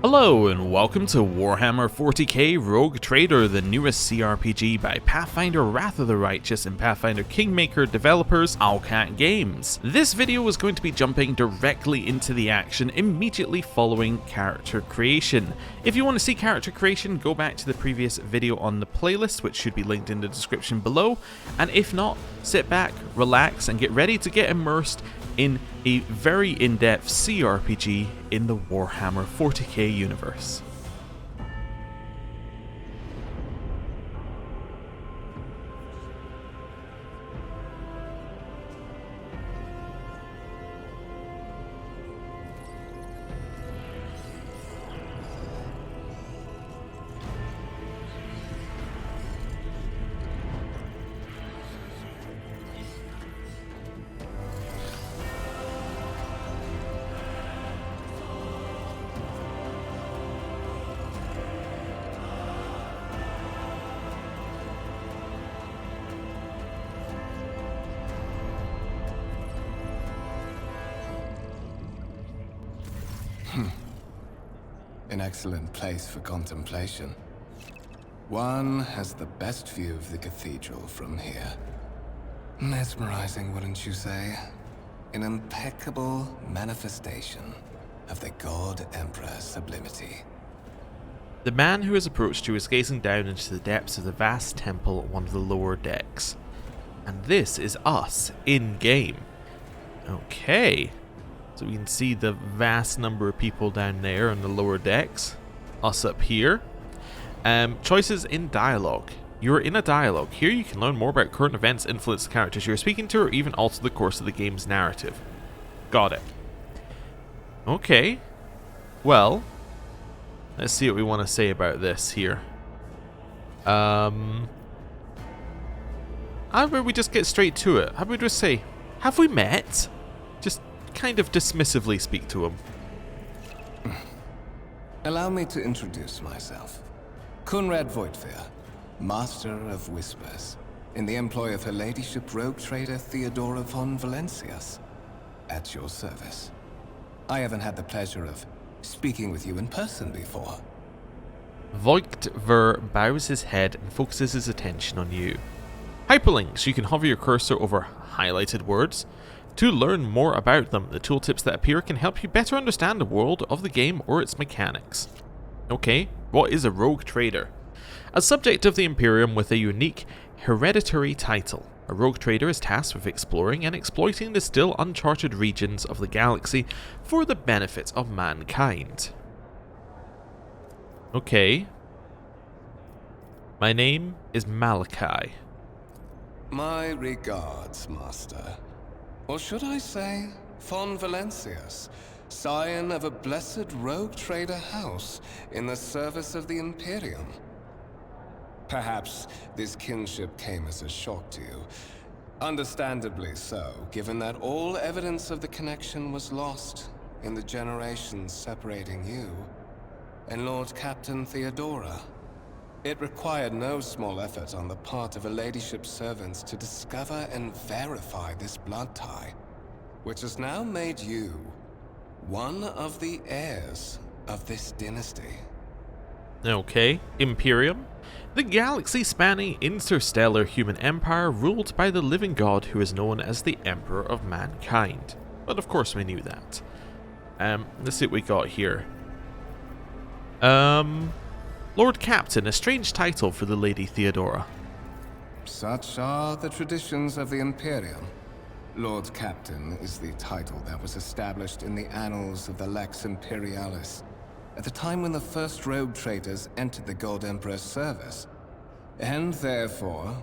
Hello and welcome to Warhammer 40k Rogue Trader, the newest CRPG by Pathfinder Wrath of the Righteous and Pathfinder Kingmaker developers Owlcat Games. This video is going to be jumping directly into the action immediately following character creation. If you want to see character creation, go back to the previous video on the playlist, which should be linked in the description below, and if not, sit back, relax and get ready to get immersed in a very in-depth CRPG in the Warhammer 40k universe. An excellent place for contemplation. One has the best view of the cathedral from here. Mesmerizing, wouldn't you say? An impeccable manifestation of the God Emperor's sublimity. The man who has approached you is gazing down into the depths of the vast temple at one of the lower decks. And this is us in-game. Okay. So we can see the vast number of people down there on the lower decks. Us up here. Choices in dialogue. You're in a dialogue. Here you can learn more about current events, influence the characters you're speaking to, or even alter the course of the game's narrative. Got it. Okay. Well, let's see what we want to say about this here. How about we just get straight to it? How about we just say, have we met? Just kind of dismissively speak to him. Allow me to introduce myself. Conrad Voidfear, Master of Whispers, in the employ of Her Ladyship Rogue Trader Theodora von Valencius. At your service. I haven't had the pleasure of speaking with you in person before. Voigtver bows his head and focuses his attention on you. Hyperlinks. You can hover your cursor over highlighted words. To learn more about them, the tooltips that appear can help you better understand the world of the game or its mechanics. Okay, what is a rogue trader? A subject of the Imperium with a unique hereditary title, a rogue trader is tasked with exploring and exploiting the still uncharted regions of the galaxy for the benefit of mankind. Okay. My name is Malachi. My regards, Master. Or should I say, von Valencius, scion of a blessed rogue trader house in the service of the Imperium. Perhaps this kinship came as a shock to you. Understandably so, given that all evidence of the connection was lost in the generations separating you and Lord Captain Theodora. It required no small effort on the part of Her Ladyship's servants to discover and verify this blood tie, which has now made you one of the heirs of this dynasty. Okay, Imperium. The galaxy-spanning interstellar human empire ruled by the living god who is known as the Emperor of Mankind. But of course we knew that. Let's see what we got here. Lord Captain, a strange title for the Lady Theodora. Such are the traditions of the Imperium. Lord Captain is the title that was established in the annals of the Lex Imperialis at the time when the first rogue traders entered the God Emperor's service, and therefore,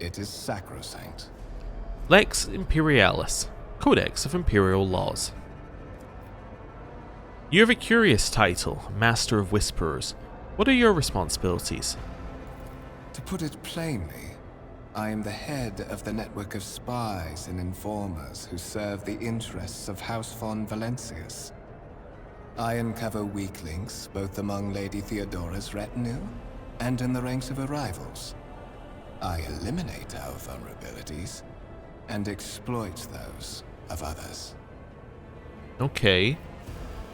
it is sacrosanct. Lex Imperialis, Codex of Imperial Laws. You have a curious title, Master of Whisperers. What are your responsibilities? To put it plainly, I am the head of the network of spies and informers who serve the interests of House von Valencius. I uncover weak links both among Lady Theodora's retinue and in the ranks of her rivals. I eliminate our vulnerabilities and exploit those of others. Okay.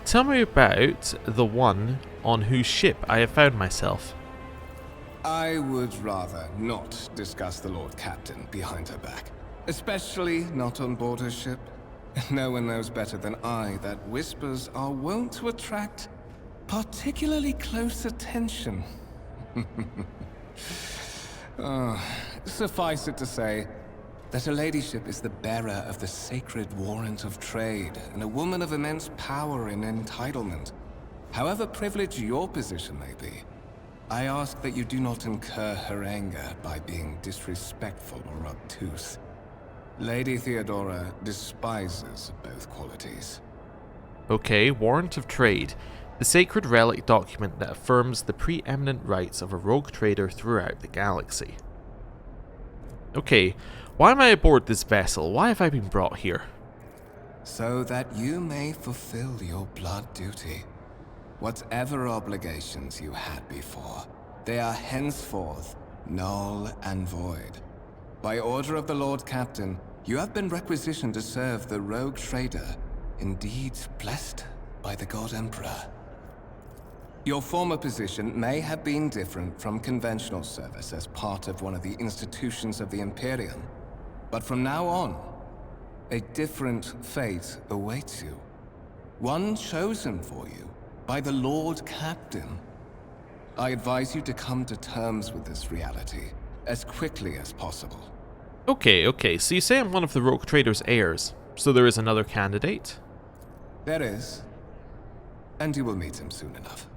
Tell me about the one on whose ship I have found myself. I would rather not discuss the Lord Captain behind her back. Especially not on board her ship. No one knows better than I that whispers are wont to attract particularly close attention. Suffice it to say that her ladyship is the bearer of the sacred warrant of trade and a woman of immense power and entitlement. However privileged your position may be, I ask that you do not incur her anger by being disrespectful or obtuse. Lady Theodora despises both qualities. Okay, Warrant of Trade. The sacred relic document that affirms the preeminent rights of a rogue trader throughout the galaxy. Okay, why am I aboard this vessel? Why have I been brought here? So that you may fulfill your blood duty. Whatever obligations you had before, they are henceforth null and void. By order of the Lord Captain, you have been requisitioned to serve the rogue trader, indeed blessed by the God Emperor. Your former position may have been different from conventional service as part of one of the institutions of the Imperium, but from now on, a different fate awaits you. One chosen for you by the Lord Captain. I advise you to come to terms with this reality as quickly as possible. Okay, so you say I'm one of the rogue trader's heirs, so there is another candidate? There is, and you will meet him soon enough.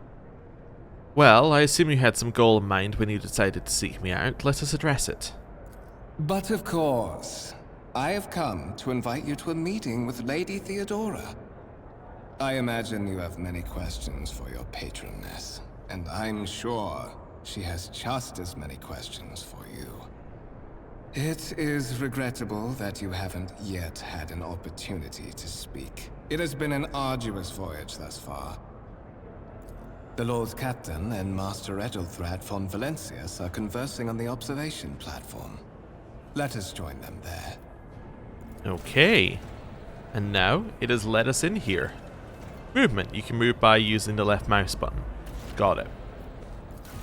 Well, I assume you had some goal in mind when you decided to seek me out. Let us address it. But of course, I have come to invite you to a meeting with Lady Theodora. I imagine you have many questions for your patroness, and I'm sure she has just as many questions for you. It is regrettable that you haven't yet had an opportunity to speak. It has been an arduous voyage thus far. The Lord Captain and Master Edelthrad von Valencius are conversing on the observation platform. Let us join them there. Okay. And now it has led us in here. Movement. You can move by using the left mouse button. Got it.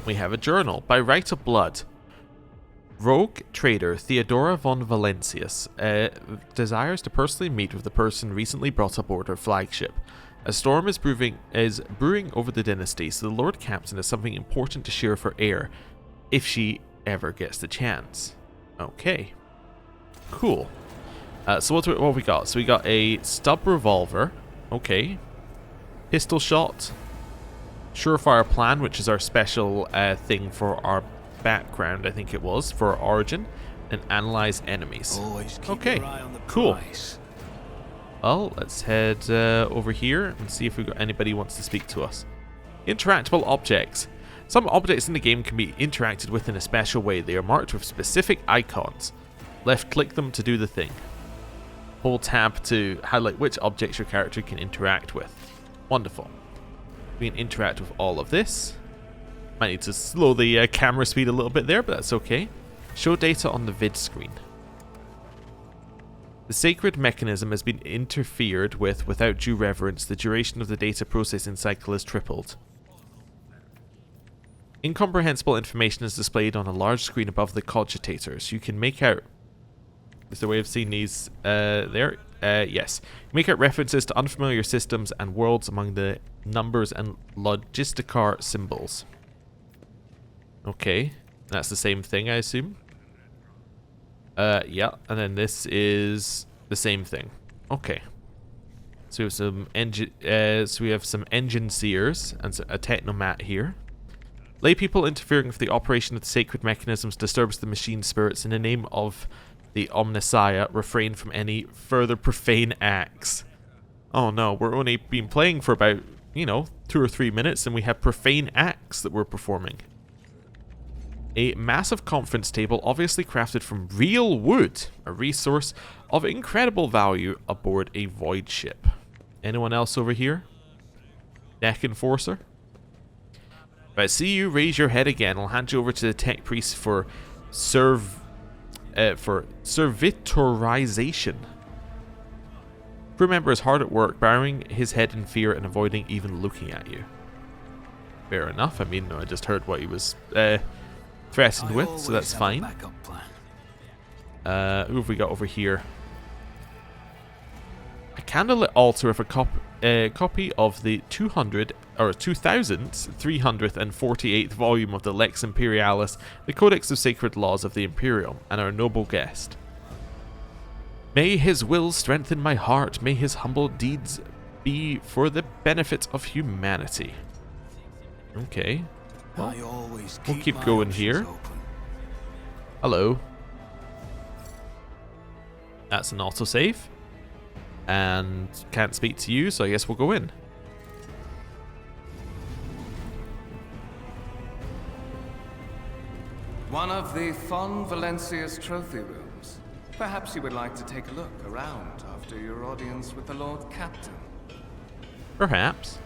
We have a journal. By right of blood. Rogue trader Theodora von Valencius desires to personally meet with the person recently brought aboard her flagship. A storm is brewing over the dynasty, so the Lord Captain has something important to share with her heir, if she ever gets the chance. Okay. Cool. So what have we got? So we got a stub revolver. Okay. Pistol shot. Surefire plan, which is our special thing for our background, I think it was, for our origin. And analyze enemies. Okay. Cool. Well, let's head over here and see if we've got anybody who wants to speak to us. Interactable objects. Some objects in the game can be interacted with in a special way. They are marked with specific icons. Left click them to do the thing. Hold tab to highlight which objects your character can interact with. Wonderful. We can interact with all of this. Might need to slow the camera speed a little bit there, but that's okay. Show data on the vid screen. The sacred mechanism has been interfered with without due reverence. The duration of the data processing cycle is tripled. Incomprehensible information is displayed on a large screen above the cogitators. You can make out... Is there a way of seeing these there? Yes. Make out references to unfamiliar systems and worlds among the numbers and logisticar symbols. Okay. That's the same thing, I assume. Yeah, and then this is the same thing. Okay. So we have some engine seers and a technomat here. Lay people interfering with the operation of the sacred mechanisms disturbs the machine spirits. In the name of the Omnissiah, refrain from any further profane acts. Oh no, we're only been playing for about, 2 or 3 minutes and we have profane acts that we're performing. A massive conference table, obviously crafted from real wood, a resource of incredible value aboard a void ship. Anyone else over here? Deck Enforcer? If I see you raise your head again, I'll hand you over to the tech priest for servitorization. Crew member is hard at work, bowing his head in fear and avoiding even looking at you. Fair enough. I mean, I just heard what he was threatened with, so that's fine. Who have we got over here? A candlelit altar with a copy of the 2348th volume of the Lex Imperialis, the Codex of Sacred Laws of the Imperium, and our noble guest. May his will strengthen my heart, may his humble deeds be for the benefit of humanity. Okay. Well, we'll keep going here. Hello. That's an autosave. And can't speak to you, so I guess we'll go in. One of the Von Valencia's trophy rooms. Perhaps you would like to take a look around after your audience with the Lord Captain. Perhaps.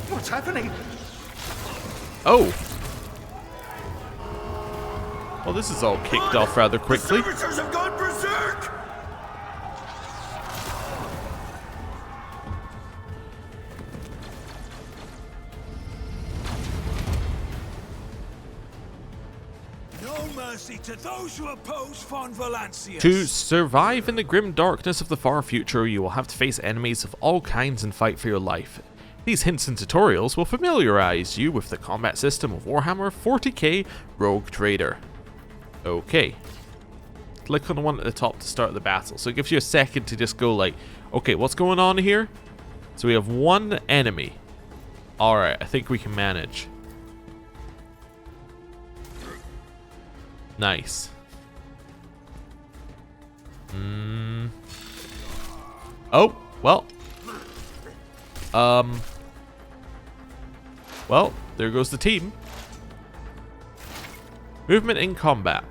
What's happening? Oh! Well, this is all kicked off rather quickly. The servitors have gone berserk! No mercy to those who oppose Von Valancius. To survive in the grim darkness of the far future, you will have to face enemies of all kinds and fight for your life. These hints and tutorials will familiarize you with the combat system of Warhammer 40k Rogue Trader. Okay. Click on the one at the top to start the battle. So it gives you a second to just go like, okay, what's going on here? So we have one enemy. Alright, I think we can manage. Nice. Oh, well. Well, there goes the team. Movement in combat.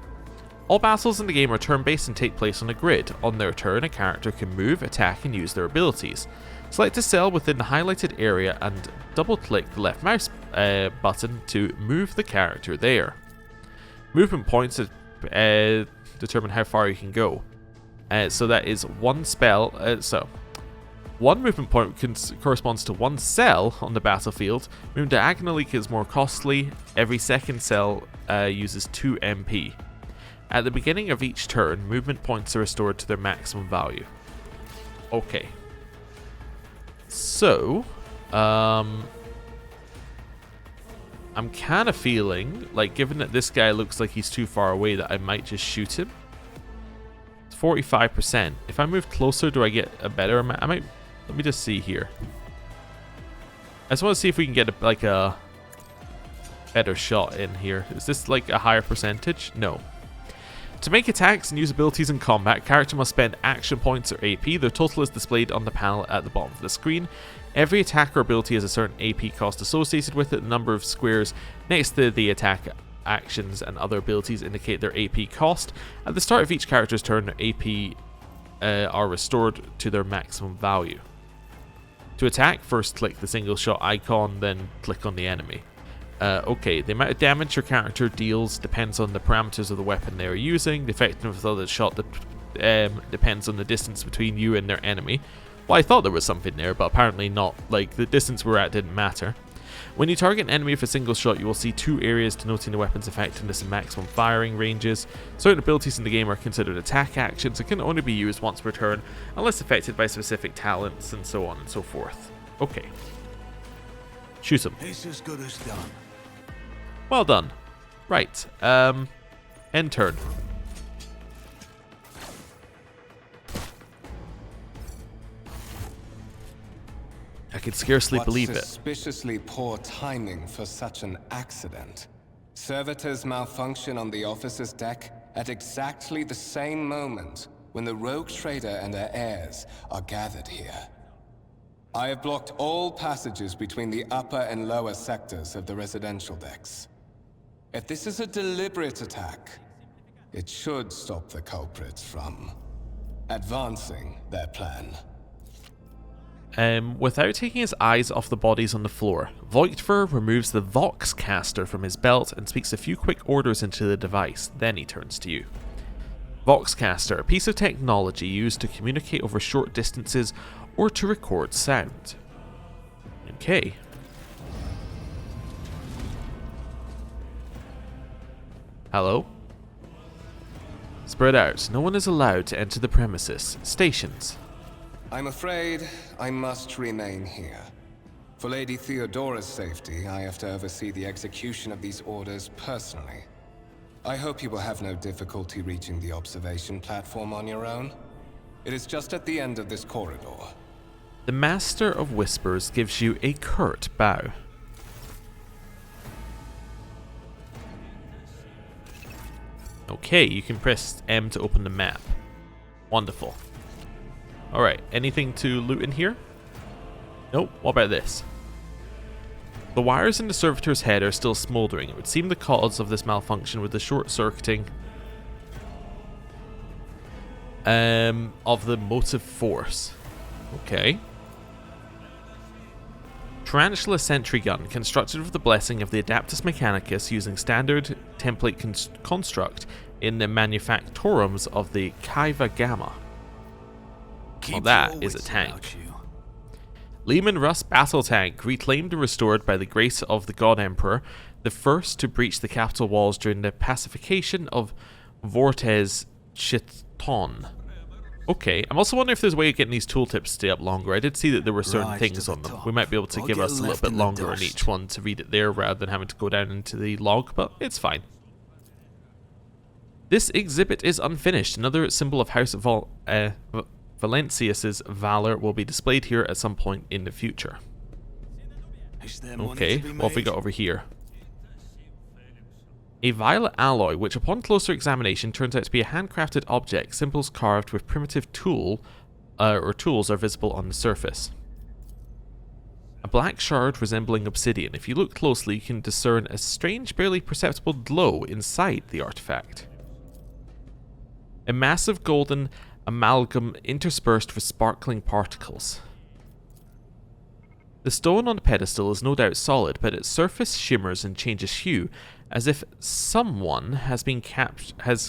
All battles in the game are turn-based and take place on a grid. On their turn, a character can move, attack, and use their abilities. Select a cell within the highlighted area and double-click the left mouse button to move the character there. Movement points determine how far you can go. So that is one spell. One movement point corresponds to one cell on the battlefield. Moving diagonally is more costly. Every second cell uses 2 MP. At the beginning of each turn, movement points are restored to their maximum value. Okay. So, I'm kind of feeling like, given that this guy looks like he's too far away, that I might just shoot him. It's 45%. If I move closer, do I get a better amount? I might. Let me just see here. I just want to see if we can get a better shot in here. Is this like a higher percentage? No. To make attacks and use abilities in combat, character must spend action points or AP. Their total is displayed on the panel at the bottom of the screen. Every attack or ability has a certain AP cost associated with it. The number of squares next to the attack actions and other abilities indicate their AP cost. At the start of each character's turn, their AP are restored to their maximum value. To attack, first click the single shot icon, then click on the enemy. Okay, the amount of damage your character deals depends on the parameters of the weapon they are using. The effectiveness of the shot depends on the distance between you and their enemy. Well, I thought there was something there, but apparently not. Like, the distance we're at didn't matter. When you target an enemy with a single shot, you will see 2 areas denoting the weapon's effectiveness and maximum firing ranges. Certain abilities in the game are considered attack actions and can only be used once per turn, unless affected by specific talents, and so on and so forth. Okay. Shoot him. It's as good as done. Well done. Right. End turn. I could scarcely believe it. Suspiciously poor timing for such an accident. Servitors malfunction on the officer's deck at exactly the same moment when the rogue trader and her heirs are gathered here. I have blocked all passages between the upper and lower sectors of the residential decks. If this is a deliberate attack, it should stop the culprits from advancing their plan. Without taking his eyes off the bodies on the floor, Voigtver removes the Vox caster from his belt and speaks a few quick orders into the device, then he turns to you. Voxcaster, a piece of technology used to communicate over short distances or to record sound. Okay. Hello? Spread out. No one is allowed to enter the premises. Stations. I'm afraid I must remain here. For Lady Theodora's safety, I have to oversee the execution of these orders personally. I hope you will have no difficulty reaching the observation platform on your own. It is just at the end of this corridor. The Master of Whispers gives you a curt bow. Okay, you can press M to open the map. Wonderful. Alright, anything to loot in here? Nope, what about this? The wires in the servitor's head are still smouldering. It would seem the cause of this malfunction was the short-circuiting of the motive force. Okay. Tarantula sentry gun, constructed with the blessing of the Adaptus Mechanicus using standard template construct in the manufactorums of the Kaiva Gamma. Well, that is a tank. Lehman Russ battle tank, reclaimed and restored by the grace of the God Emperor, the first to breach the capital walls during the pacification of Vortes Chiton. Okay, I'm also wondering if there's a way of getting these tooltips to stay up longer. I did see that there were certain things on them. We might be able to give us a little bit longer on each one to read it there rather than having to go down into the log, but it's fine. This exhibit is unfinished. Another symbol of House Valencius's valor will be displayed here at some point in the future. Okay, what have we got over here? A violet alloy, which upon closer examination turns out to be a handcrafted object. Symbols carved with primitive tools are visible on the surface. A black shard resembling obsidian. If you look closely, you can discern a strange, barely perceptible glow inside the artifact. A massive golden amalgam interspersed with sparkling particles. The stone on the pedestal is no doubt solid, but its surface shimmers and changes hue, as if someone has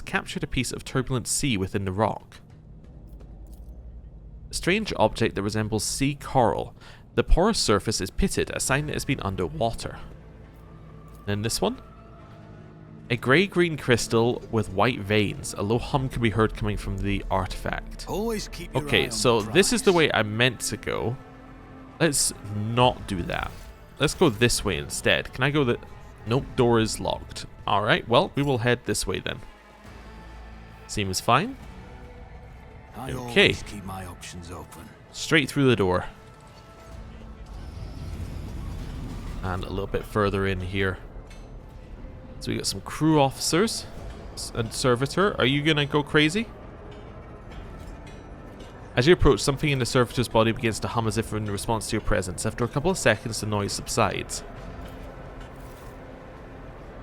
captured a piece of turbulent sea within the rock. A strange object that resembles sea coral. The porous surface is pitted, a sign that it's been underwater. And this one? A grey-green crystal with white veins. A low hum can be heard coming from the artifact. Okay, so this is the way I meant to go. Let's not do that. Let's go this way instead. Can I go that? Nope, door is locked. Alright, well, we will head this way then. Seems fine. Okay. Keep my options open. Straight through the door. And a little bit further in here. So we got some crew officers. And servitor, are you gonna go crazy? As you approach, something in the servitor's body begins to hum as if in response to your presence. After a couple of seconds, the noise subsides.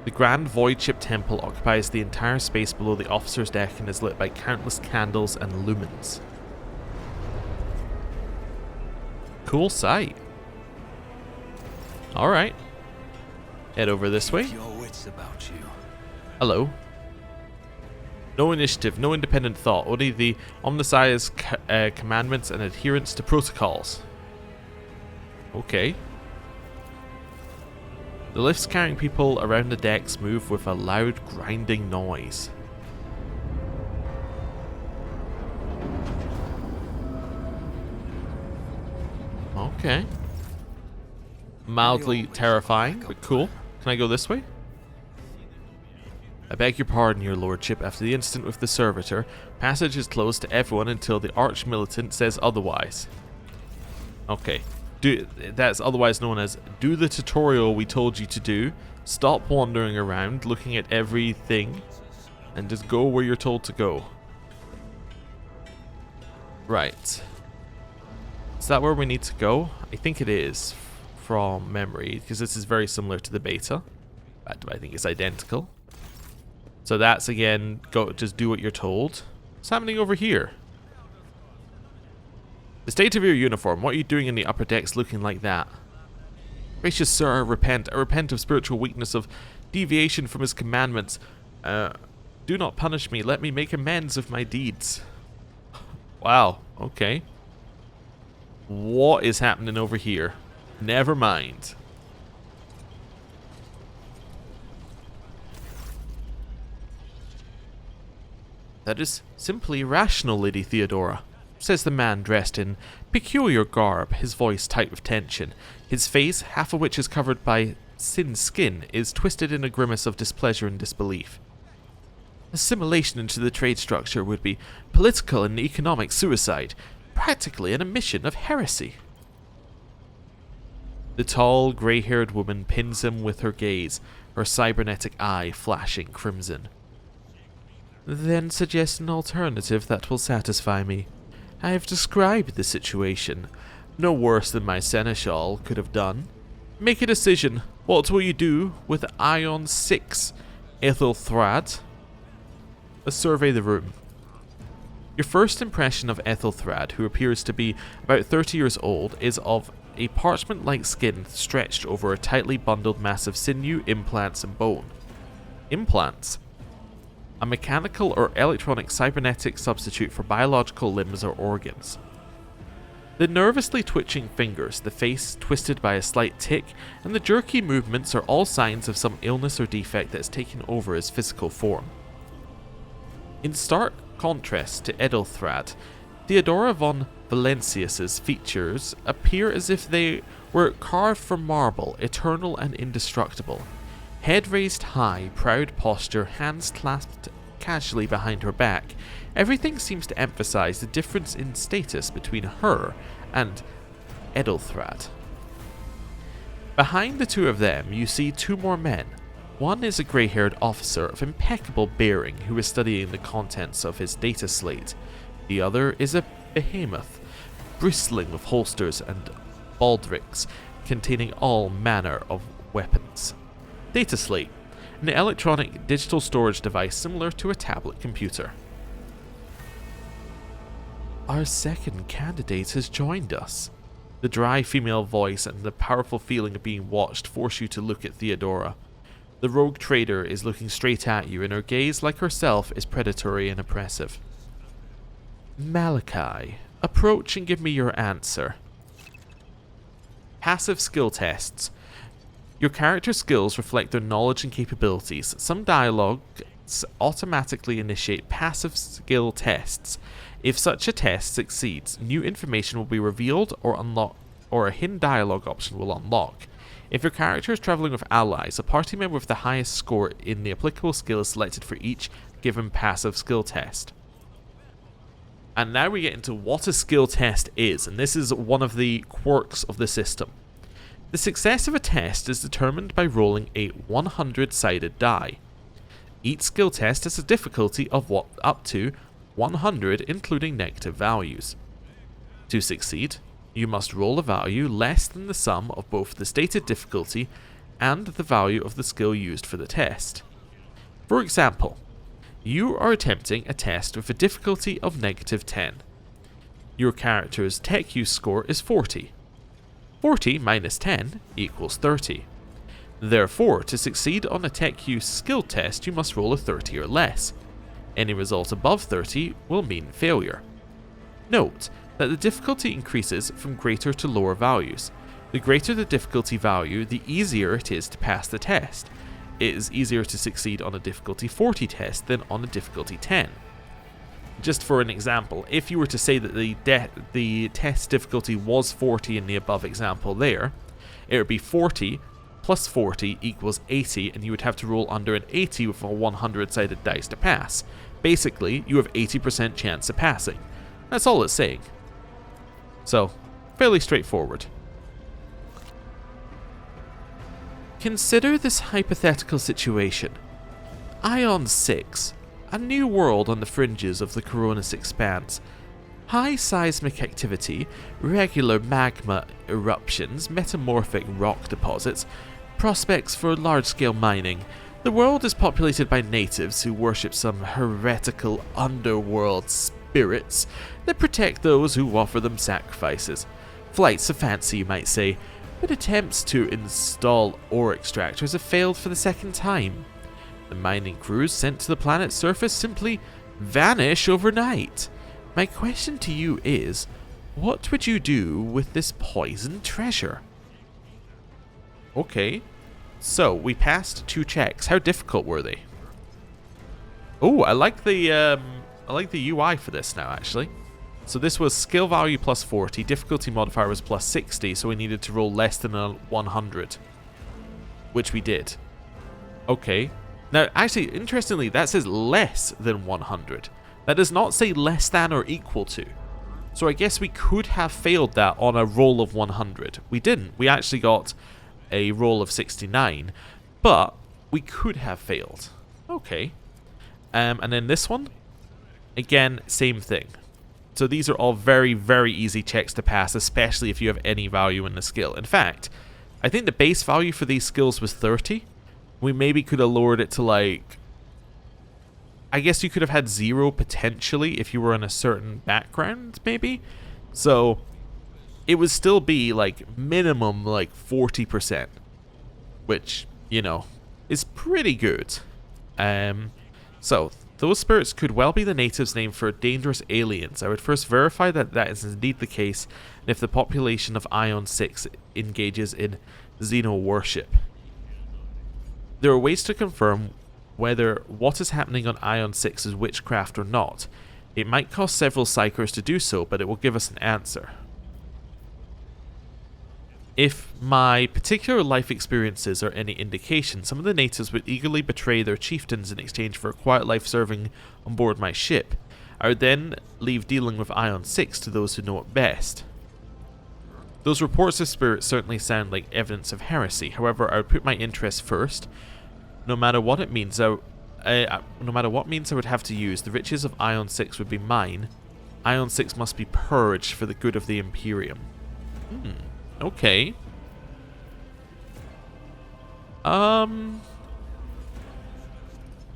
The Grand Voidship Temple occupies the entire space below the officer's deck and is lit by countless candles and lumens. Cool sight. Alright. Head over this way. Hello. No initiative, no independent thought, only the Omnissiah's commandments and adherence to protocols. Okay. The lifts carrying people around the decks move with a loud grinding noise. Okay. Mildly terrifying, but cool. Can I go this way? I beg your pardon, your lordship. After the incident with the servitor, passage is closed to everyone until the arch-militant says otherwise. Okay. That's otherwise known as do the tutorial we told you to do, stop wandering around looking at everything, and just go where you're told to go. Right. Is that where we need to go? I think it is, from memory, because this is very similar to the beta. In fact, I think it's identical. So that's, again, go just do what you're told. What's happening over here? The state of your uniform. What are you doing in the upper decks looking like that? Gracious sir, repent. I repent of spiritual weakness, of deviation from his commandments. Do not punish me. Let me make amends of my deeds. Wow, okay. What is happening over here? Never mind. That is simply irrational, Lady Theodora, says the man dressed in peculiar garb, his voice tight with tension. His face, half of which is covered by thin skin, is twisted in a grimace of displeasure and disbelief. Assimilation into the trade structure would be political and economic suicide, practically an admission of heresy. The tall, grey-haired woman pins him with her gaze, her cybernetic eye flashing crimson. Then suggest an alternative that will satisfy me. I have described the situation, no worse than my seneschal could have done. Make a decision. What will you do with Ion 6, Ethelthrad? Survey the room. Your first impression of Ethelthrad, who appears to be about 30 years old, is of a parchment-like skin stretched over a tightly bundled mass of sinew, implants, and bone. Implants? A mechanical or electronic cybernetic substitute for biological limbs or organs. The nervously twitching fingers, the face twisted by a slight tic, and the jerky movements are all signs of some illness or defect that has taken over his physical form. In stark contrast to Ethelthrad, Theodora von Valancius's features appear as if they were carved from marble, eternal and indestructible. Head raised high, proud posture, hands clasped casually behind her back. Everything seems to emphasize the difference in status between her and Ethelthrad. Behind the two of them, you see two more men. One is a grey-haired officer of impeccable bearing who is studying the contents of his data slate. The other is a behemoth, bristling with holsters and baldricks containing all manner of weapons. Data slate, an electronic digital storage device similar to a tablet computer. Our second candidate has joined us. The dry female voice and the powerful feeling of being watched force you to look at Theodora. The rogue trader is looking straight at you, and her gaze, like herself, is predatory and oppressive. Malachi, approach and give me your answer. Passive skill tests. Your character's skills reflect their knowledge and capabilities. Some dialogues automatically initiate passive skill tests. If such a test succeeds, new information will be revealed or a hidden dialogue option will unlock. If your character is traveling with allies, a party member with the highest score in the applicable skill is selected for each given passive skill test. And now we get into what a skill test is, and this is one of the quirks of the system. The success of a test is determined by rolling a 100-sided die. Each skill test has a difficulty of up to 100, including negative values. To succeed, you must roll a value less than the sum of both the stated difficulty and the value of the skill used for the test. For example, you are attempting a test with a difficulty of -10. Your character's tech use score is 40. 40 minus 10 equals 30. Therefore, to succeed on a tech use skill test, you must roll a 30 or less. Any result above 30 will mean failure. Note that the difficulty increases from greater to lower values. The greater the difficulty value, the easier it is to pass the test. It is easier to succeed on a difficulty 40 test than on a difficulty 10. Just for an example, if you were to say that the test difficulty was 40 in the above example there, it would be 40 plus 40 equals 80, and you would have to roll under an 80 with a 100-sided dice to pass. Basically, you have 80% chance of passing. That's all it's saying. So, fairly straightforward. Consider this hypothetical situation. Ion 6, a new world on the fringes of the Koronus Expanse. High seismic activity, regular magma eruptions, metamorphic rock deposits, prospects for large-scale mining. The world is populated by natives who worship some heretical underworld spirits that protect those who offer them sacrifices. Flights of fancy, you might say, but attempts to install ore extractors have failed for the second time. The mining crews sent to the planet's surface simply vanish overnight. My question to you is, what would you do with this poisoned treasure? Okay, so we passed 2 checks. How difficult were they? Oh, I like the UI for this now, actually. So this was skill value plus 40, difficulty modifier was plus 60, so we needed to roll less than a 100, which we did. Okay. Now, actually, interestingly, that says less than 100. That does not say less than or equal to. So I guess we could have failed that on a roll of 100. We didn't. We actually got a roll of 69, but we could have failed. Okay. And then this one, again, same thing. So these are all very, very easy checks to pass, especially if you have any value in the skill. In fact, I think the base value for these skills was 30. We maybe could have lowered it to like... I guess you could have had 0 potentially if you were in a certain background, maybe? So it would still be like minimum like 40%, which, you know, is pretty good. So those spirits could well be the natives' name for dangerous aliens. I would first verify that that is indeed the case, and if the population of Ion 6 engages in xeno worship. There are ways to confirm whether what is happening on Ion 6 is witchcraft or not. It might cost several psychers to do so, but it will give us an answer. If my particular life experiences are any indication, some of the natives would eagerly betray their chieftains in exchange for a quiet life serving on board my ship. I would then leave dealing with Ion 6 to those who know it best. Those reports of spirits certainly sound like evidence of heresy. However, I would put my interests first. No matter what it means, no matter what means I would have to use, the riches of Ion 6 would be mine. Ion 6 must be purged for the good of the Imperium. Okay.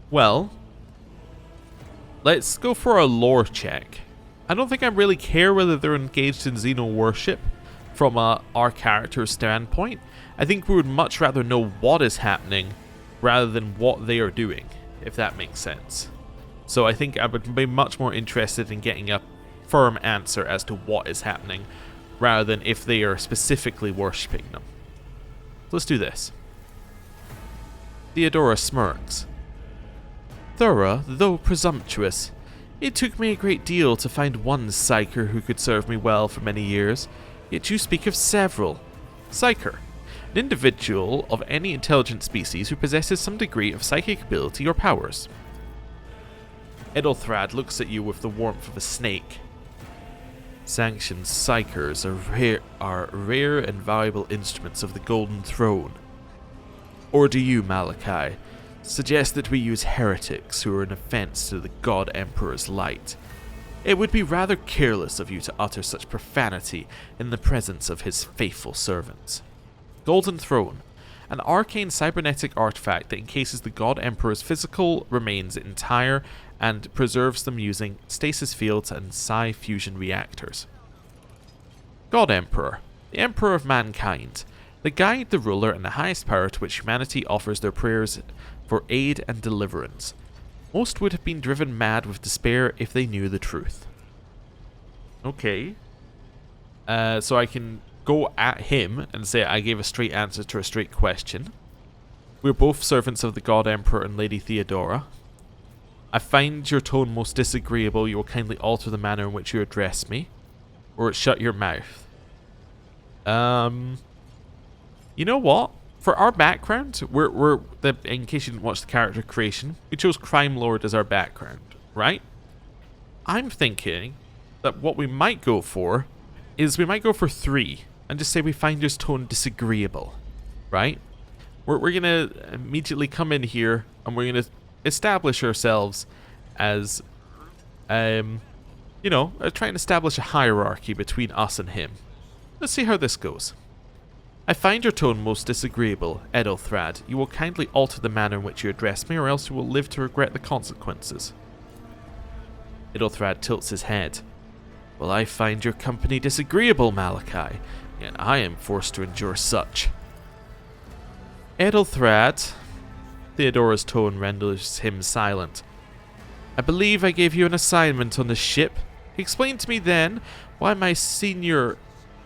Well, let's go for a lore check. I don't think I really care whether they're engaged in xeno worship from our character's standpoint. I think we would much rather know what is happening rather than what they are doing, if that makes sense. So I think I would be much more interested in getting a firm answer as to what is happening, rather than if they are specifically worshipping them. Let's do this. Theodora smirks. Thorough, though presumptuous. It took me a great deal to find one psyker who could serve me well for many years, yet you speak of several. Psyker, an individual of any intelligent species who possesses some degree of psychic ability or powers. Ethelthrad looks at you with the warmth of a snake. Sanctioned psychers are rare and valuable instruments of the Golden Throne. Or do you, Malachi, suggest that we use heretics who are an offense to the God Emperor's light? It would be rather careless of you to utter such profanity in the presence of his faithful servants. Golden Throne, an arcane cybernetic artifact that encases the God Emperor's physical remains entire and preserves them using stasis fields and psi fusion reactors. God Emperor, the Emperor of mankind, the guide, the ruler, and the highest power to which humanity offers their prayers for aid and deliverance. Most would have been driven mad with despair if they knew the truth. Okay. So I can go at him and say I gave a straight answer to a straight question. We're both servants of the God Emperor and Lady Theodora. I find your tone most disagreeable. You will kindly alter the manner in which you address me, or shut your mouth. You know what? For our background, in case you didn't watch the character creation, we chose Crime Lord as our background, right? I'm thinking that what we might go for is we might go for 3 and just say we find his tone disagreeable, right? We're going to immediately come in here and we're going to establish ourselves as, try and establish a hierarchy between us and him. Let's see how this goes. I find your tone most disagreeable, Ethelthrad. You will kindly alter the manner in which you address me, or else you will live to regret the consequences. Idlethrad tilts his head. Well, I find your company disagreeable, Malachi, and I am forced to endure such. Idlethrad, Theodora's tone renders him silent. I believe I gave you an assignment on the ship. Explain to me then why my senior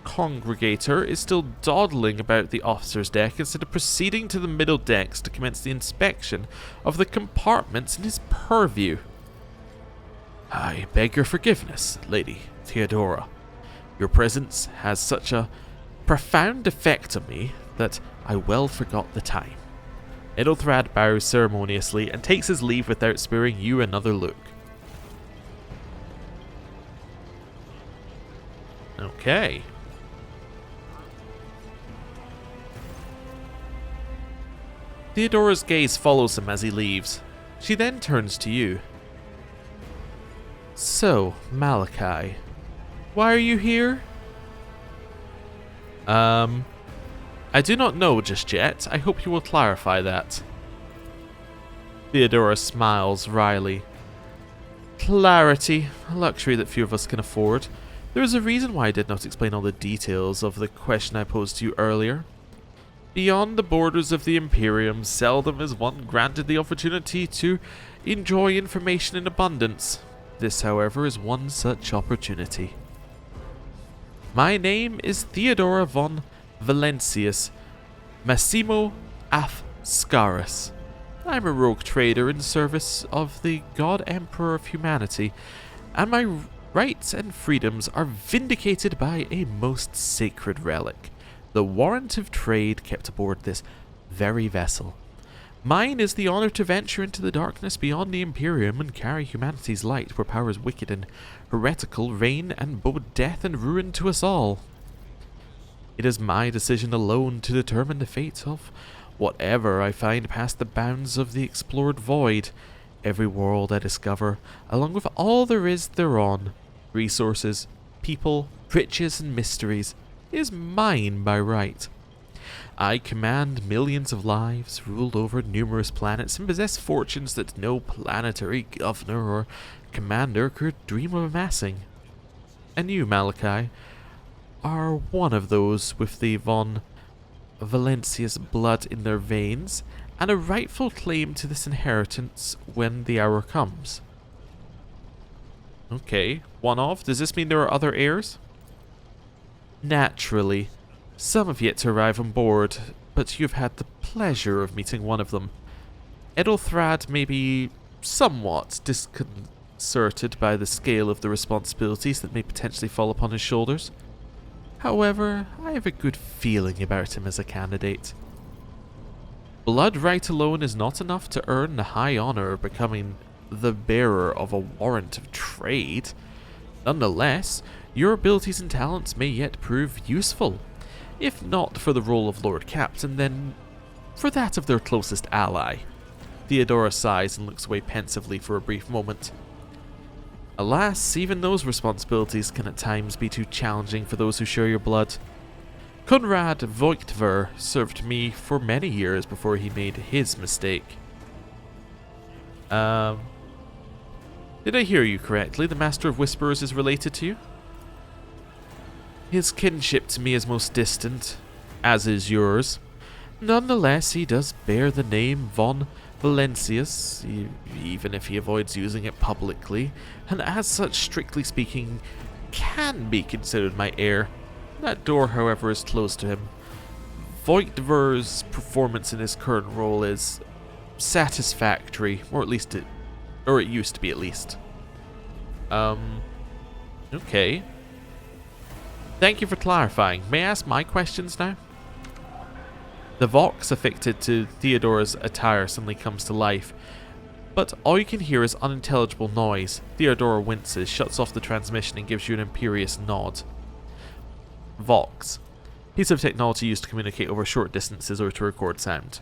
congregator is still dawdling about the officer's deck instead of proceeding to the middle decks to commence the inspection of the compartments in his purview. I beg your forgiveness, Lady Theodora. Your presence has such a profound effect on me that I well forgot the time. Idlethrad bows ceremoniously and takes his leave without sparing you another look. Okay. Theodora's gaze follows him as he leaves. She then turns to you. So, Malachi, why are you here? I do not know just yet. I hope you will clarify that. Theodora smiles wryly. Clarity, a luxury that few of us can afford. There is a reason why I did not explain all the details of the question I posed to you earlier. Beyond the borders of the Imperium, seldom is one granted the opportunity to enjoy information in abundance. This, however, is one such opportunity. My name is Theodora von Valentius Massimo Afscaris. I am a rogue trader in service of the God Emperor of humanity, and my rights and freedoms are vindicated by a most sacred relic, the warrant of trade kept aboard this very vessel. Mine is the honor to venture into the darkness beyond the Imperium and carry humanity's light where powers wicked and heretical reign and bode death and ruin to us all. It is my decision alone to determine the fate of whatever I find past the bounds of the explored void. Every world I discover, along with all there is thereon, resources, people, riches and mysteries, is mine by right. I command millions of lives, rule over numerous planets, and possess fortunes that no planetary governor or commander could dream of amassing. And you, Malachi, are one of those with the von Valentius blood in their veins, and a rightful claim to this inheritance when the hour comes. Okay, one of? Does this mean there are other heirs? Naturally. Some have yet to arrive on board, but you've had the pleasure of meeting one of them. Idlethrad may be somewhat disconcerted by the scale of the responsibilities that may potentially fall upon his shoulders. However, I have a good feeling about him as a candidate. Blood right alone is not enough to earn the high honor of becoming the bearer of a warrant of trade. Nonetheless, your abilities and talents may yet prove useful. If not for the role of Lord Captain, then for that of their closest ally. Theodora sighs and looks away pensively for a brief moment. Alas, even those responsibilities can at times be too challenging for those who share your blood. Conrad Voigtver served me for many years before he made his mistake. Did I hear you correctly? The Master of Whisperers is related to you? His kinship to me is most distant, as is yours. Nonetheless, he does bear the name von Valentius, even if he avoids using it publicly, and as such, strictly speaking, can be considered my heir. That door, however, is closed to him. Voigtver's performance in his current role is satisfactory, or at least it used to be at least. Okay. Thank you for clarifying. May I ask my questions now? The vox affixed to Theodora's attire suddenly comes to life, but all you can hear is unintelligible noise. Theodora winces, shuts off the transmission, and gives you an imperious nod. Vox. Piece of technology used to communicate over short distances or to record sound.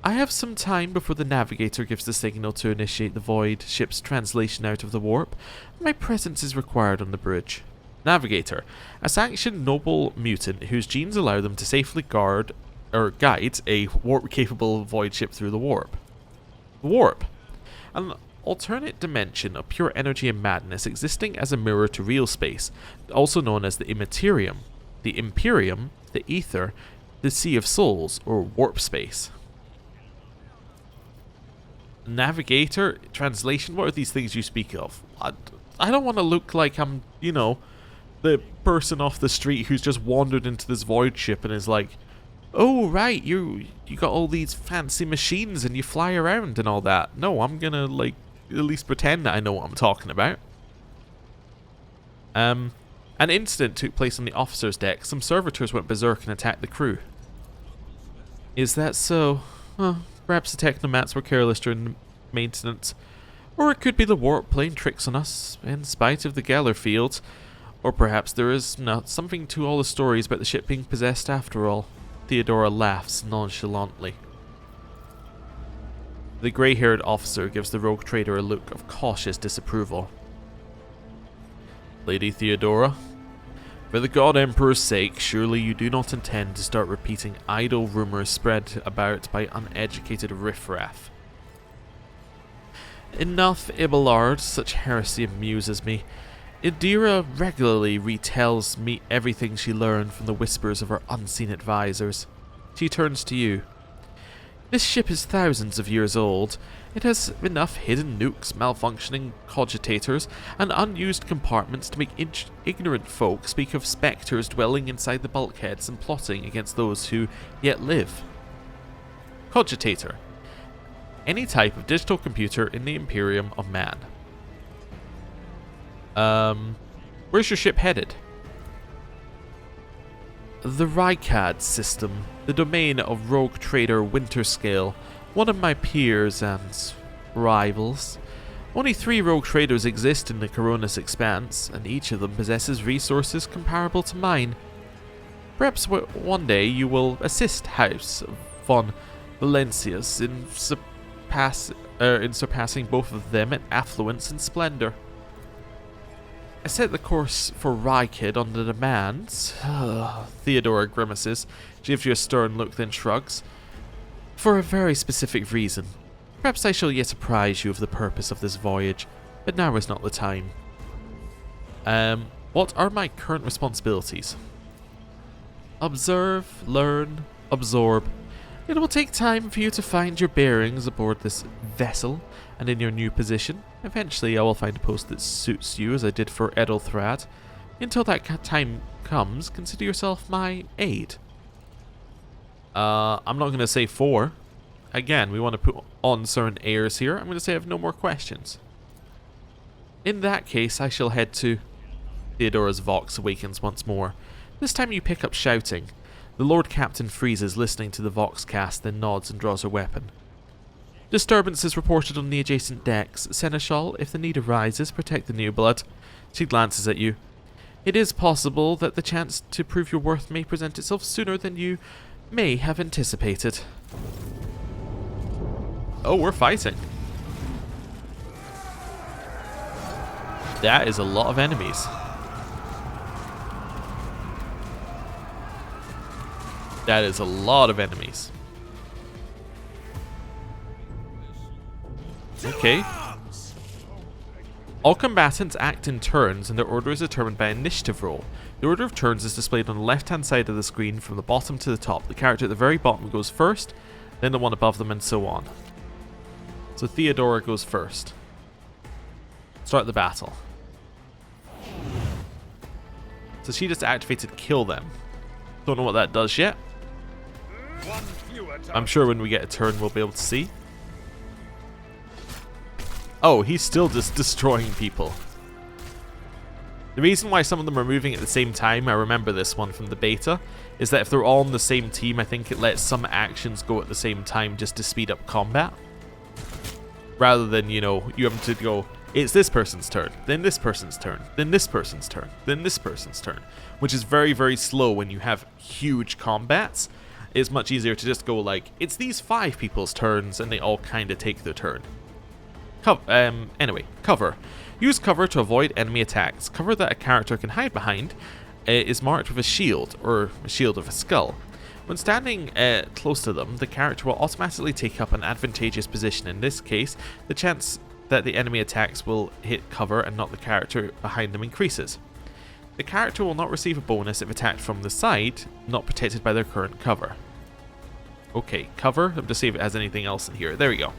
I have some time before the navigator gives the signal to initiate the void ship's translation out of the warp. My presence is required on the bridge. Navigator. A sanctioned noble mutant whose genes allow them to safely guide a warp-capable void ship through the warp. Warp. alternate dimension of pure energy and madness existing as a mirror to real space, also known as the Immaterium, the Imperium, the Ether, the Sea of Souls, or warp space. Navigator, translation, what are these things you speak of? I don't want to look like I'm, you know, the person off the street who's just wandered into this void ship and is like, oh right, you got all these fancy machines and you fly around and all that. No, I'm gonna like at least pretend that I know what I'm talking about. An incident took place on the officer's deck. Some servitors went berserk and attacked the crew. Is that so? Perhaps the technomats were careless during maintenance. Or it could be the warp playing tricks on us, in spite of the Geller fields. Or perhaps there is something to all the stories about the ship being possessed after all. Theodora laughs nonchalantly. The grey-haired officer gives the rogue trader a look of cautious disapproval. Lady Theodora, for the God Emperor's sake, surely you do not intend to start repeating idle rumours spread about by uneducated riffraff. Enough, Abelard, such heresy amuses me. Idira regularly retells me everything she learned from the whispers of her unseen advisors. She turns to you. This ship is thousands of years old. It has enough hidden nukes, malfunctioning cogitators, and unused compartments to make ignorant folk speak of spectres dwelling inside the bulkheads and plotting against those who yet live. Cogitator. Any type of digital computer in the Imperium of man. Where's your ship headed? The Rykad system, the domain of rogue trader Winterscale, one of my peers and rivals. Only 3 rogue traders exist in the Koronus Expanse, and each of them possesses resources comparable to mine. Perhaps one day you will assist House von Valencius in surpassing both of them in affluence and splendor. I set the course for Rykid on the demands. Theodora grimaces. She gives you a stern look, then shrugs. For a very specific reason. Perhaps I shall yet apprise you of the purpose of this voyage, but now is not the time. What are my current responsibilities? Observe, learn, absorb. It will take time for you to find your bearings aboard this vessel and in your new position. Eventually I will find a post that suits you as I did for Edelthrad. Until that time comes, consider yourself my aide. I'm not going to say 4. Again, we want to put on certain airs here. I'm going to say I have no more questions. In that case, I shall head to... Theodora's Vox awakens once more. This time you pick up shouting. The Lord Captain freezes, listening to the Vox cast, then nods and draws her weapon. Disturbances reported on the adjacent decks. Seneschal, if the need arises, protect the new blood. She glances at you. It is possible that the chance to prove your worth may present itself sooner than you may have anticipated. Oh, we're fighting. That is a lot of enemies. That is a lot of enemies. Okay. All combatants act in turns and their order is determined by initiative roll. The order of turns is displayed on the left hand side of the screen from the bottom to the top. The character at the very bottom goes first, then the one above them, and so on. So Theodora goes first. Start the battle. So she just activated kill them. Don't know what that does yet. I'm sure when we get a turn we'll be able to see. Oh, he's still just destroying people. The reason why some of them are moving at the same time, I remember this one from the beta, is that if they're all on the same team, I think it lets some actions go at the same time just to speed up combat. Rather than, you know, you have to go, it's this person's turn, then this person's turn, then this person's turn, then this person's turn. Which is very, very slow when you have huge combats. It's much easier to just go like, it's these 5 people's turns and they all kind of take their turn. Anyway, cover. Use cover to avoid enemy attacks. Cover that a character can hide behind is marked with a shield, or a shield of a skull. When standing close to them, the character will automatically take up an advantageous position. In this case, the chance that the enemy attacks will hit cover and not the character behind them increases. The character will not receive a bonus if attacked from the side, not protected by their current cover. Okay, cover. Let me just see if it has anything else in here. There we go.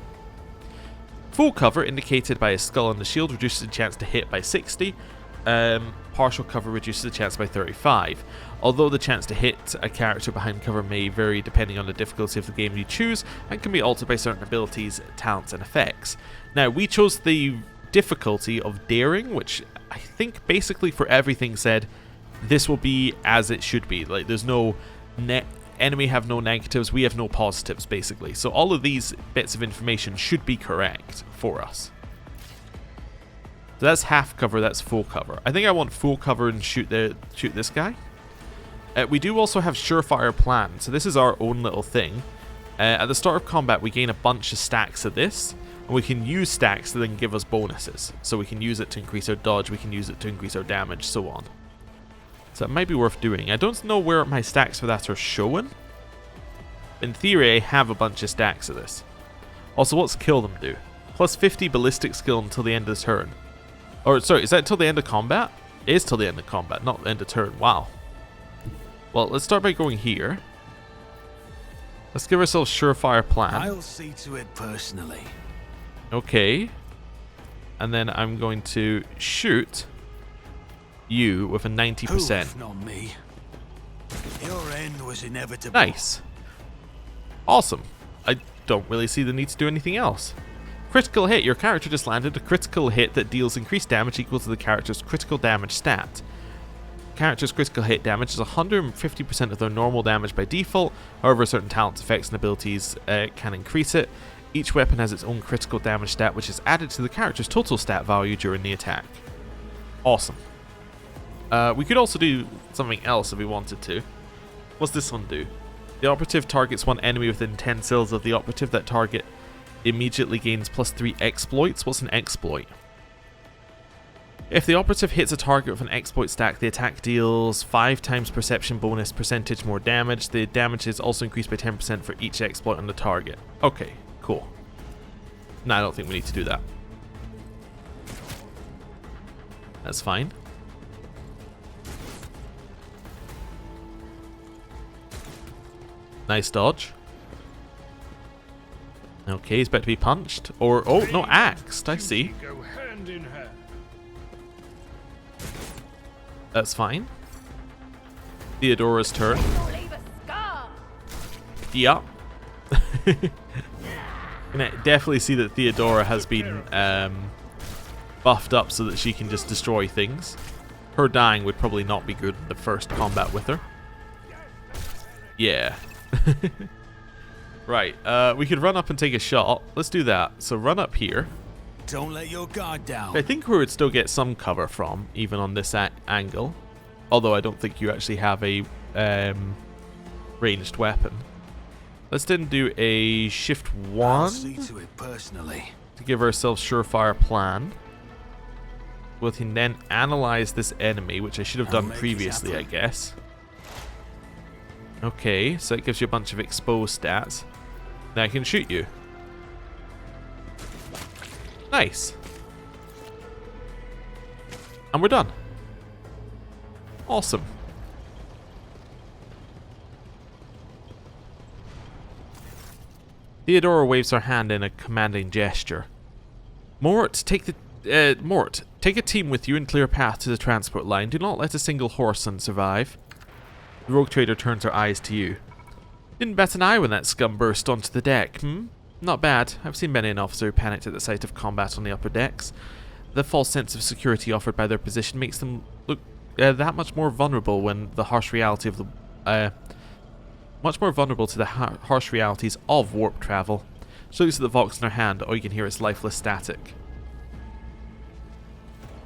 Full cover, indicated by a skull on the shield, reduces the chance to hit by 60. Partial cover reduces the chance by 35. Although the chance to hit a character behind cover may vary depending on the difficulty of the game you choose, and can be altered by certain abilities, talents, and effects. Now, we chose the difficulty of daring, which I think basically for everything said this will be as it should be. Like, there's no enemy have no negatives, we have no positives, basically. So all of these bits of information should be correct for us. So that's half cover, that's full cover. I think I want full cover and shoot this guy. We do also have surefire plan, so this is our own little thing. At the start of combat, we gain a bunch of stacks of this, and we can use stacks to then give us bonuses. So we can use it to increase our dodge, we can use it to increase our damage, so on. So it might be worth doing. I don't know where my stacks for that are showing. In theory, I have a bunch of stacks of this. Also, what's kill them do? Plus 50 ballistic skill until the end of the turn. Or, sorry, is that until the end of combat? It is till the end of combat, not the end of turn. Wow. Well, let's start by going here. Let's give ourselves surefire plan. I'll see to it personally. Okay. And then I'm going to shoot you with a 90%. Oof, not me. Your end was inevitable. Nice. Awesome. I don't really see the need to do anything else. Critical hit. Your character just landed a critical hit that deals increased damage equal to the character's critical damage stat. Character's critical hit damage is 150% of their normal damage by default. However, certain talents, effects, and abilities can increase it. Each weapon has its own critical damage stat, which is added to the character's total stat value during the attack. Awesome. We could also do something else if we wanted to. What's this one do? The operative targets one enemy within 10 cells of the operative. That target immediately gains +3 exploits. What's an exploit? If the operative hits a target with an exploit stack, the attack deals 5 times perception bonus percentage more damage. The damage is also increased by 10% for each exploit on the target. Okay, cool. No, I don't think we need to do that. That's fine. Nice dodge. Okay, he's about to be punched. Or, oh, no, axed. I see. That's fine. Theodora's turn. Yeah. You can definitely see that Theodora has been buffed up so that she can just destroy things. Her dying would probably not be good in the first combat with her. Yeah. Right, we could run up and take a shot. Let's do that. So run up here. Don't let your guard down. I think we would still get some cover from, even on this angle. Although I don't think you actually have a ranged weapon. Let's then do a shift 1 I'll see to it personally. to give ourselves surefire plan. We can then analyze this enemy, which I should have done previously, I guess. Okay, so it gives you a bunch of exposed stats. Now I can shoot you. Nice. And we're done. Awesome. Theodora waves her hand in a commanding gesture. Mort, take a team with you and clear a path to the transport line. Do not let a single horseman survive. The rogue trader turns her eyes to you. Didn't bat an eye when that scum burst onto the deck, Not bad. I've seen many an officer who panicked at the sight of combat on the upper decks. The false sense of security offered by their position makes them look that much more vulnerable when the harsh reality of the harsh realities of warp travel. She looks at the Vox in her hand. All you can hear is lifeless static.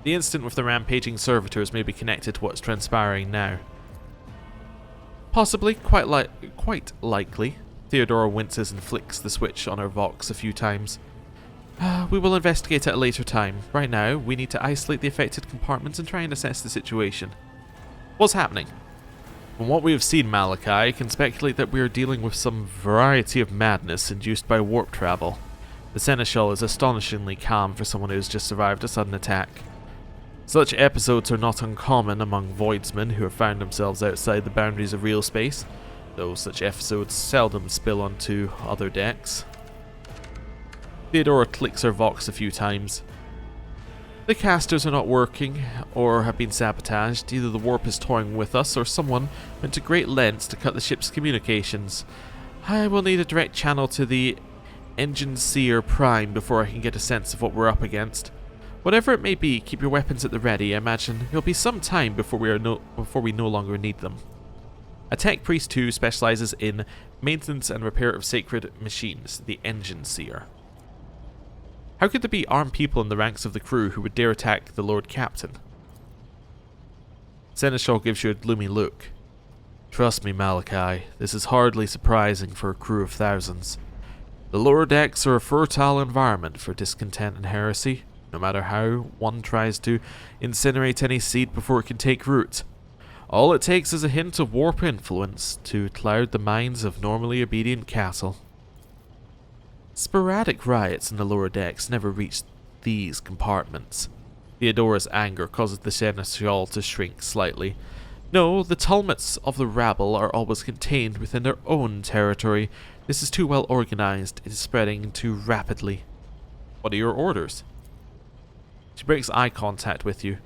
The incident with the rampaging servitors may be connected to what's transpiring now. Possibly, quite likely. Theodora winces and flicks the switch on her Vox a few times. We will investigate at a later time. Right now, we need to isolate the affected compartments and try and assess the situation. What's happening? From what we have seen, Malachi, I can speculate that we are dealing with some variety of madness induced by warp travel. The seneschal is astonishingly calm for someone who has just survived a sudden attack. Such episodes are not uncommon among voidsmen who have found themselves outside the boundaries of real space, though such episodes seldom spill onto other decks. Theodora clicks her Vox a few times. The casters are not working, or have been sabotaged. Either the warp is toying with us, or someone went to great lengths to cut the ship's communications. I will need a direct channel to the Engine Seer Prime before I can get a sense of what we're up against. Whatever it may be, keep your weapons at the ready. I imagine it'll be some time before we no longer need them. A Tech Priest who specializes in maintenance and repair of sacred machines, the Engine Seer. How could there be armed people in the ranks of the crew who would dare attack the Lord Captain? Seneschal gives you a gloomy look. Trust me, Malachi, this is hardly surprising for a crew of thousands. The lower decks are a fertile environment for discontent and heresy, no matter how one tries to incinerate any seed before it can take root. All it takes is a hint of warp influence to cloud the minds of normally obedient cattle. Sporadic riots in the lower decks never reach these compartments. Theodora's anger causes the seneschal to shrink slightly. No, the tumults of the rabble are always contained within their own territory. This is too well organized. It is spreading too rapidly. What are your orders? She breaks eye contact with you.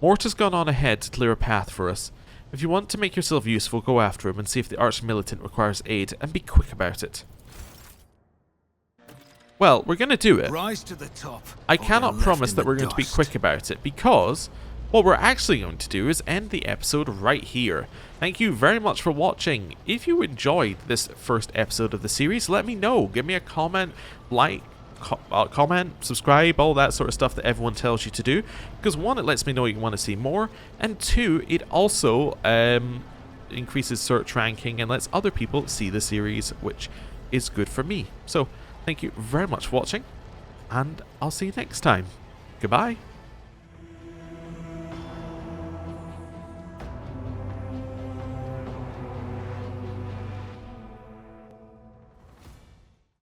Mort has gone on ahead to clear a path for us. If you want to make yourself useful, go after him and see if the arch-militant requires aid, and be quick about it. Well, we're going to do it. Rise to the top. I cannot promise that we're going to be quick about it, because what we're actually going to do is end the episode right here. Thank you very much for watching. If you enjoyed this first episode of the series, let me know. Give me a comment, like, comment, subscribe, all that sort of stuff that everyone tells you to do. Because one, it lets me know you want to see more, and two, it also increases search ranking and lets other people see the series, which is good for me. So, thank you very much for watching, and I'll see you next time. Goodbye.